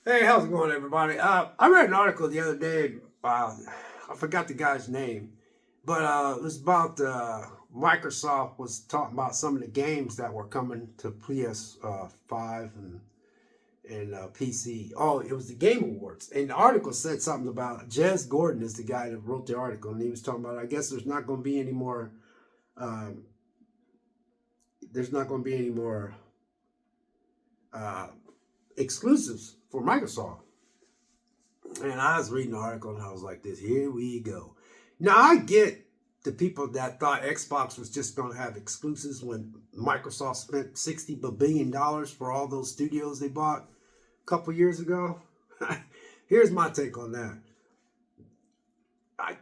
Hey, how's it going, everybody? I read an article the other day. I forgot the guy's name, but it was about Microsoft was talking about some of the games that were coming to PS5 and PC. Oh, it was the Game Awards, and the article said something about Jez Gordon is the guy that wrote the article, and he was talking about I guess there's not going to be any more. Um, there's not going to be any more uh, exclusives for Microsoft. And I was reading the article and I was like, "This, here we go." Now I get the people that thought Xbox was just going to have exclusives when Microsoft spent $60 billion for all those studios they bought a couple years ago. Here's my take on that.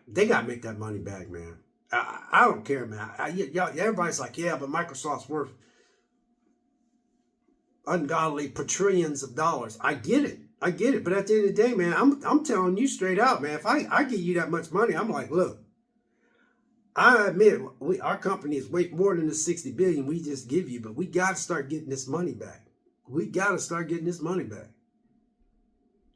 They got to make that money back, man. I don't care, man. Everybody's like, yeah, but Microsoft's worth ungodly quadrillions of dollars. I get it. I get it. But at the end of the day, man, I'm telling you straight out, man, if I give you that much money, I'm like, look, I admit our company is way more than the 60 billion we just give you, but we got to start getting this money back. We got to start getting this money back.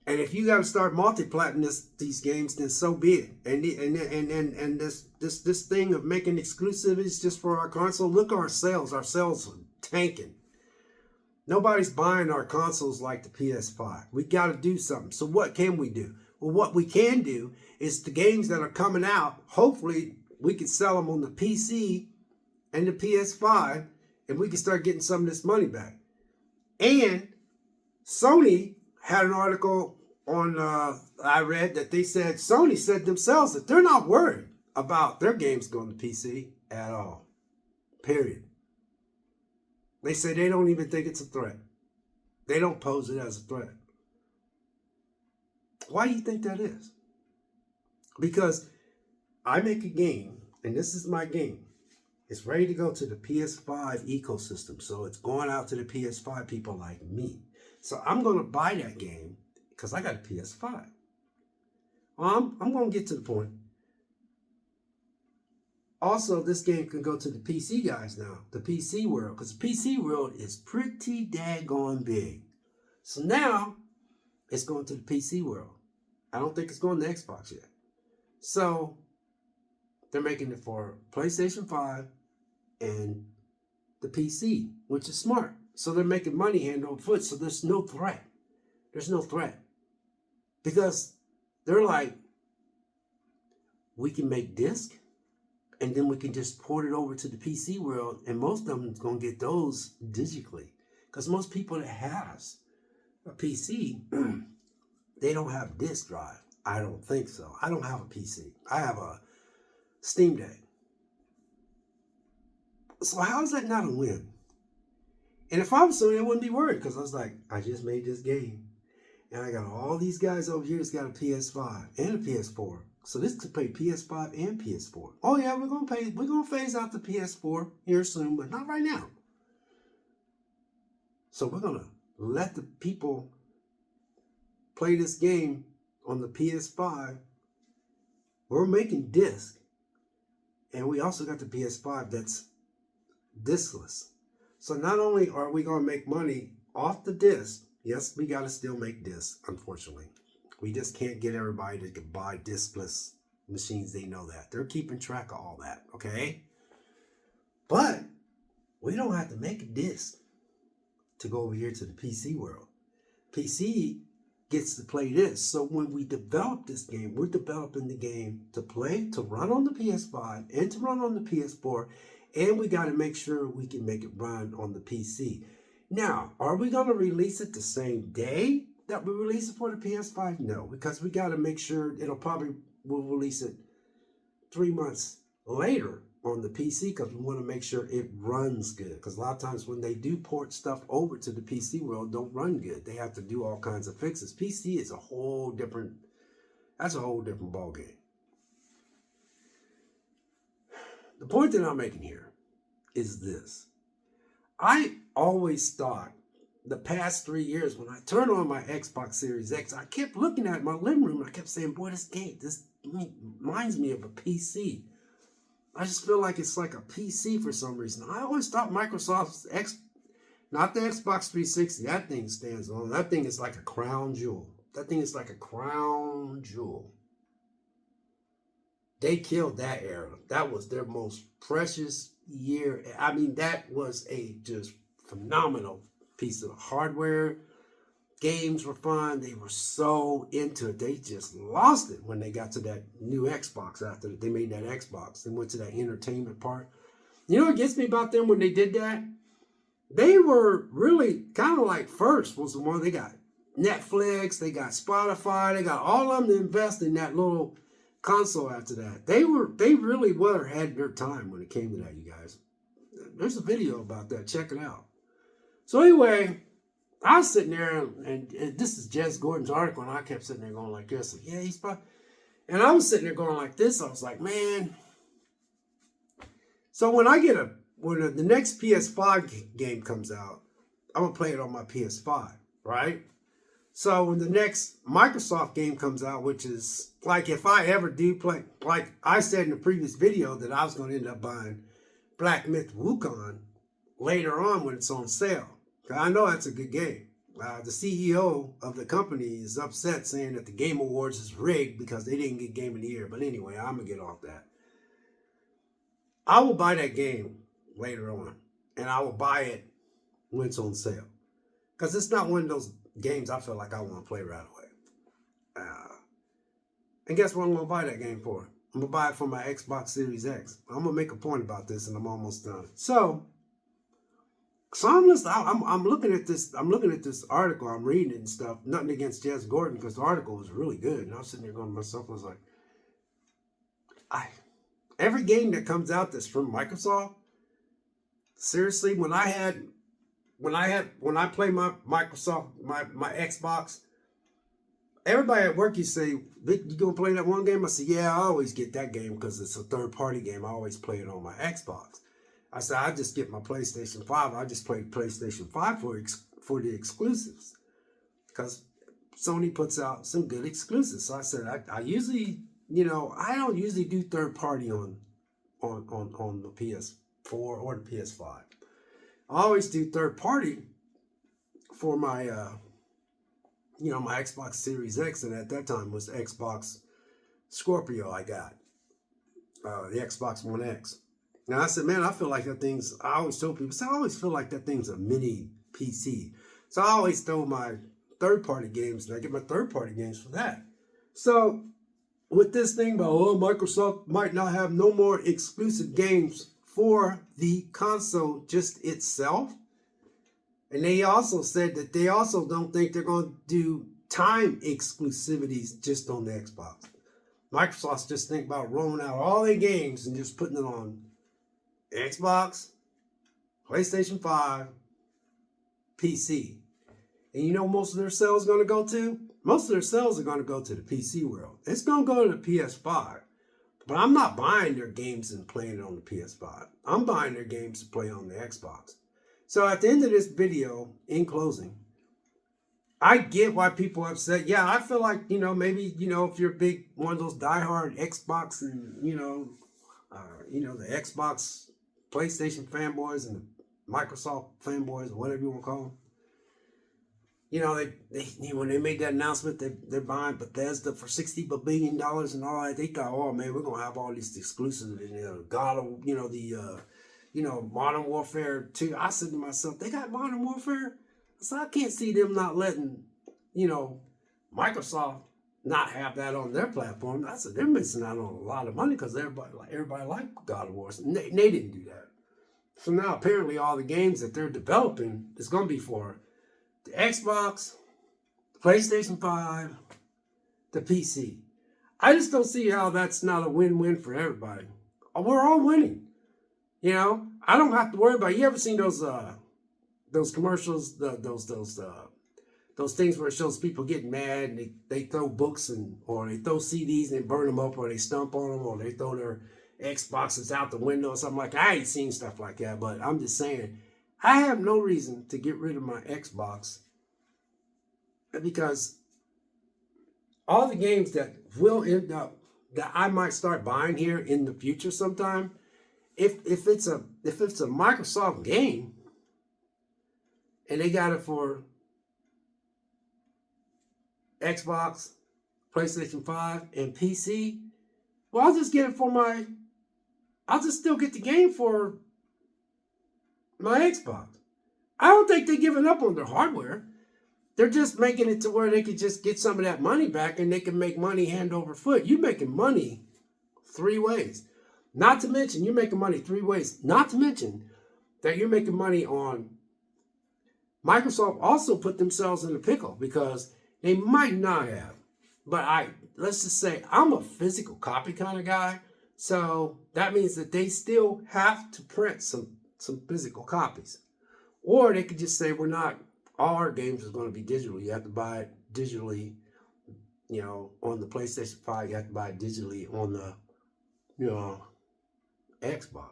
And if you got to start multiplying these games, then so be it. And this thing of making exclusivities just for our console, look at our sales. Our sales are tanking. Nobody's buying our consoles like the PS5. We got to do something. So what can we do? Well, what we can do is the games that are coming out, hopefully we can sell them on the PC and the PS5, and we can start getting some of this money back. And Sony had an article on, I read that they said, Sony said themselves that they're not worried about their games going to PC at all. Period. They say they don't even think it's a threat. They don't pose it as a threat. Why do you think that is? Because I make a game, and this is my game. It's ready to go to the PS5 ecosystem. So it's going out to the PS5 people like me. So I'm going to buy that game because I got a PS5. Well, I'm going to get to the point. Also, this game can go to the PC guys now, the PC world, because the PC world is pretty daggone big. So now it's going to the PC world. I don't think it's going to Xbox yet. So they're making it for PlayStation 5 and the PC, which is smart. So they're making money hand over foot. So there's no threat. There's no threat. Because they're like, we can make disc, and then we can just port it over to the PC world, and most of them is going to get those digitally. Because most people that has a PC, they don't have a disk drive. I don't think so. I don't have a PC. I have a Steam Deck. So how is that not a win? And if I was Sony, I wouldn't be worried, because I was like, I just made this game. And I got all these guys over here that's got a PS5 and a PS4. So this could play PS5 and PS4. Oh yeah, we're gonna phase out the PS4 here soon, but not right now. So we're gonna let the people play this game on the PS5. We're making disc. And we also got the PS5 that's diskless. So not only are we gonna make money off the disc, yes, we gotta still make discs, unfortunately. We just can't get everybody to buy diskless machines. They know that. They're keeping track of all that, okay? But we don't have to make a disc to go over here to the PC world. PC gets to play this. So when we develop this game, we're developing the game to play, to run on the PS5 and to run on the PS4. And we got to make sure we can make it run on the PC. Now, are we going to release it the same day that we release it for the PS5? No, because we got to make sure we'll release it 3 months later on the PC, because we want to make sure it runs good. Because a lot of times when they do port stuff over to the PC world, don't run good. They have to do all kinds of fixes. PC is a whole different ballgame. The point that I'm making here is this. I always thought the past 3 years when I turned on my Xbox Series X, I kept looking at my living room and I kept saying, boy, this reminds me of a PC. I just feel like it's like a PC for some reason. I always thought Microsoft's Not the Xbox 360. That thing stands on. That thing is like a crown jewel. That thing is like a crown jewel. They killed that era. That was their most precious year. I mean, that was a just phenomenal piece of hardware. Games were fun. They were so into it. They just lost it when they got to that new Xbox after they made that Xbox. They went to that entertainment part. You know what gets me about them when they did that? They were really kind of like first was the one they got Netflix, they got Spotify, they got all of them to invest in that little console after that. They really were had their time when it came to that, you guys. There's a video about that. Check it out. So anyway, I was sitting there, and this is Jez Gordon's article, and I kept sitting there going like this. Like, yeah, he's probably... And I was sitting there going like this. I was like, man. So when the next PS5 game comes out, I'm going to play it on my PS5, right? So when the next Microsoft game comes out, which is like if I ever do play, like I said in the previous video that I was going to end up buying Black Myth Wukong later on when it's on sale. I know that's a good game. The CEO of the company is upset saying that the Game Awards is rigged because they didn't get Game of the Year. But anyway, I'm going to get off that. I will buy that game later on. And I will buy it when it's on sale. Because it's not one of those games I feel like I want to play right away. And guess what I'm going to buy that game for? I'm going to buy it for my Xbox Series X. I'm going to make a point about this and I'm almost done. So I'm looking at this article, I'm reading it and stuff. Nothing against Jez Gordon because the article was really good. And I was sitting there going to myself, I was like, every game that comes out that's from Microsoft, seriously, when I play my Microsoft, my Xbox, everybody at work, you say, Vic, you gonna play that one game? I say, yeah, I always get that game because it's a third-party game. I always play it on my Xbox. I said, I just get my PlayStation 5. I just play PlayStation 5 for the exclusives because Sony puts out some good exclusives. So I said, I usually, I don't usually do third-party on the PS4 or the PS5. I always do third-party for my, my Xbox Series X, and at that time was Xbox Scorpio I got, the Xbox One X. Now I said, man, I feel like I always tell people, I always feel like that thing's a mini PC. So I always throw my third-party games, and I get my third-party games for that. So with this thing about, Microsoft might not have no more exclusive games for the console just itself. And they also said that they also don't think they're going to do time exclusivities just on the Xbox. Microsoft's just think about rolling out all their games and just putting it on Xbox, PlayStation 5, PC. And most of their sales are going to go to? Most of their sales are going to go to the PC world. It's going to go to the PS5. But I'm not buying their games and playing it on the PS5. I'm buying their games to play on the Xbox. So at the end of this video, in closing, I get why people are upset. Yeah, I feel like, maybe, if you're big, one of those diehard Xbox and, the Xbox, PlayStation fanboys and the Microsoft fanboys or whatever you want to call them. They when they made that announcement that they're buying Bethesda for $60 billion and all that, they thought, oh man, we're gonna have all these exclusives. God of, Modern Warfare 2. I said to myself, they got Modern Warfare. So I can't see them not letting, Microsoft not have that on their platform. I said they're missing out on a lot of money because everybody liked God of War. And they didn't do that. So now apparently all the games that they're developing is going to be for the Xbox, the PlayStation 5, the PC. I just don't see how that's not a win-win for everybody. We're all winning. I don't have to worry about it. You ever seen those commercials, those things where it shows people getting mad and they throw books or they throw CDs and they burn them up or they stomp on them or they throw their Xboxes out the window or something like that. I ain't seen stuff like that, but I'm just saying, I have no reason to get rid of my Xbox because all the games that will end up, that I might start buying here in the future sometime, if it's a Microsoft game, and they got it for Xbox, PlayStation 5, and PC, well, I'll just get it for I'll just still get the game for my Xbox. I don't think they're giving up on their hardware. They're just making it to where they could just get some of that money back and they can make money hand over foot. You're making money three ways. Not to mention, you're making money three ways. Not to mention that you're making money on Microsoft also put themselves in a pickle because they might not have. But let's just say I'm a physical copy kind of guy. So that means that they still have to print some physical copies. Or they could just say all our games is going to be digital. You have to buy it digitally, on the PlayStation 5, you have to buy it digitally on the, Xbox.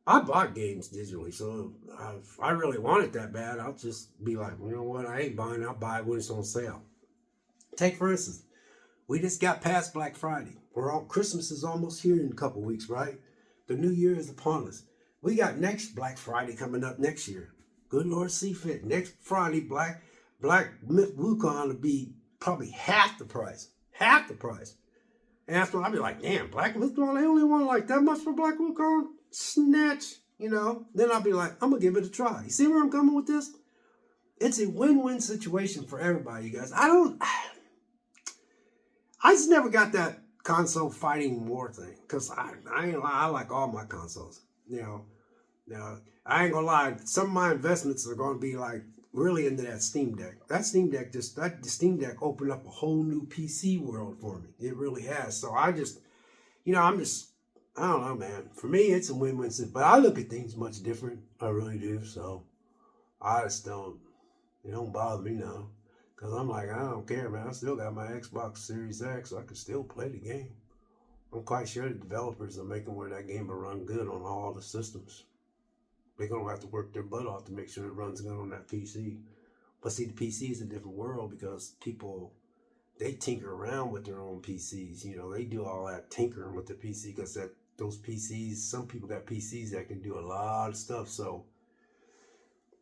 I bought games digitally, so if I really want it that bad, I'll just be like, you know what, I ain't buying it, I'll buy it when it's on sale. Take, for instance, we just got past Black Friday. Christmas is almost here in a couple weeks, right? The new year is upon us. We got next Black Friday coming up next year. Good Lord see fit. Next Friday, Black Myth Wukong will be probably half the price. Half the price. And after I'll be like, damn, Black Myth Wukong, they only want like that much for Black Wukong? Snatch, Then I'll be like, I'm going to give it a try. You see where I'm coming with this? It's a win-win situation for everybody, you guys. I just never got that console fighting war thing. Because I like all my consoles, Now, I ain't gonna lie, some of my investments are gonna be like really into that Steam Deck. That Steam Deck opened up a whole new PC world for me. It really has. So I don't know, man. For me, it's a win-win. But I look at things much different. I really do. So I just it don't bother me now. Because I'm like, I don't care, man. I still got my Xbox Series X, so I can still play the game. I'm quite sure the developers are making where that game will run good on all the systems. They're going to have to work their butt off to make sure it runs good on that PC. But see, the PC is a different world because people, they tinker around with their own PCs. They do all that tinkering with the PC because those PCs, some people got PCs that can do a lot of stuff. So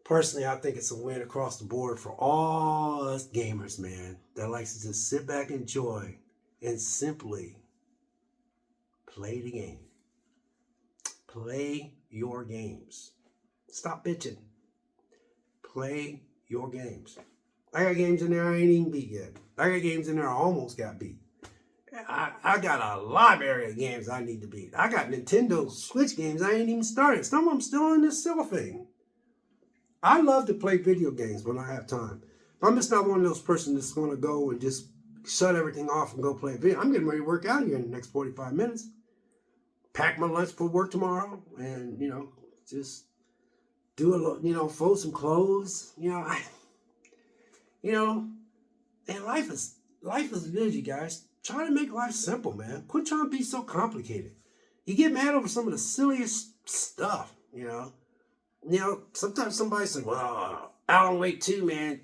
personally, I think it's a win across the board for all us gamers, man, that likes to just sit back, enjoy, and simply play the game. Play your games. Stop bitching. Play your games. I got games in there I ain't even beat yet. I got games in there I almost got beat. I got a library of games I need to beat. I got Nintendo Switch games I ain't even started. Some of them still in this cellophane. I love to play video games when I have time. I'm just not one of those persons that's going to go and just shut everything off and go play video. I'm getting ready to work out here in the next 45 minutes. Pack my lunch for work tomorrow and, just do a little, fold some clothes. And life is good, you guys. Try to make life simple, man. Quit trying to be so complicated. You get mad over some of the silliest stuff, Sometimes somebody said, well, Alan Wake 2, man.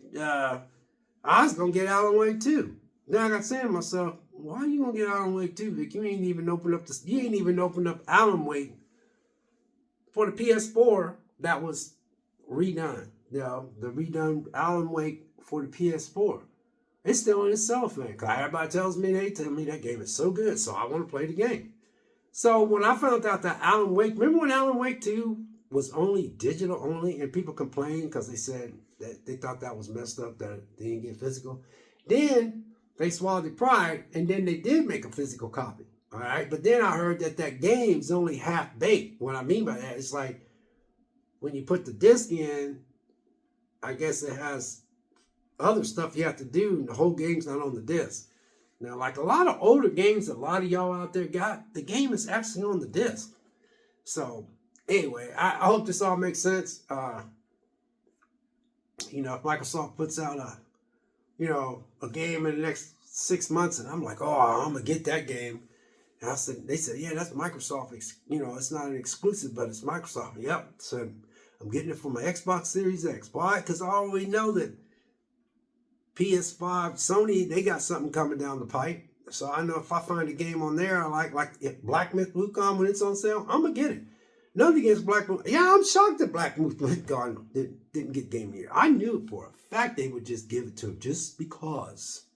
I was going to get Alan Wake 2. Then I got saying to myself, why are you going to get Alan Wake 2, Vic? You ain't even opened up Alan Wake for the PS4 that was redone. The redone Alan Wake for the PS4. It's still in its cellophane. Everybody tells me, they tell me that game is so good, so I want to play the game. So when I found out that Alan Wake, remember when Alan Wake 2 was only digital only, and people complained because they said that they thought that was messed up, that they didn't get physical. Then they swallowed their pride, and then they did make a physical copy. All right, but then I heard that game's only half baked. What I mean by that, it's like when you put the disc in, I guess it has other stuff you have to do, and the whole game's not on the disc. Now, like a lot of older games that a lot of y'all out there got, the game is actually on the disc. So anyway, I hope this all makes sense. If Microsoft puts out a game in the next 6 months, and I'm like, oh, I'm gonna get that game. And they said, yeah, that's Microsoft. It's not an exclusive, but it's Microsoft. Yep. So I'm getting it for my Xbox Series X. Why? Because I already know that PS5, Sony, they got something coming down the pipe. So I know if I find a game on there I like if Black Myth Wukong when it's on sale, I'm gonna get it. Nothing against Black Movement. Yeah, I'm shocked that Black Movement Garden didn't get Game of the Year. I knew for a fact they would just give it to him just because.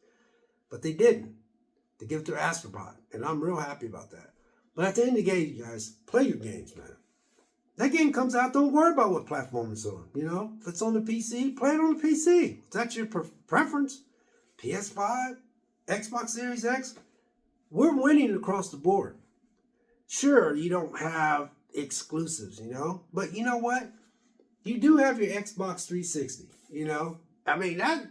But they didn't. They give it to Astropod. And I'm real happy about that. But at the end of the day, you guys, play your games, man. That game comes out, don't worry about what platform it's on. You know, if it's on the PC, play it on the PC. If that's your preference. PS5, Xbox Series X, we're winning across the board. Sure, you don't have exclusives, you know, but you know what? You do have your Xbox 360, you know. I mean, that,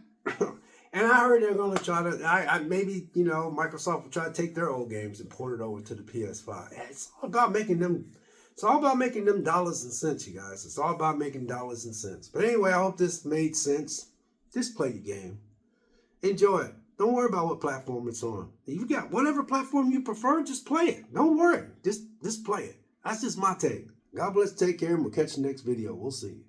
and I heard they're going to try to, maybe, you know, Microsoft will try to take their old games and port it over to the PS5. It's all about making them, dollars and cents, you guys. It's all about making dollars and cents. But anyway, I hope this made sense. Just play the game. Enjoy it. Don't worry about what platform it's on. If you got whatever platform you prefer, just play it. Don't worry. Just play it. That's just my take. God bless, take care, and we'll catch you next video. We'll see you.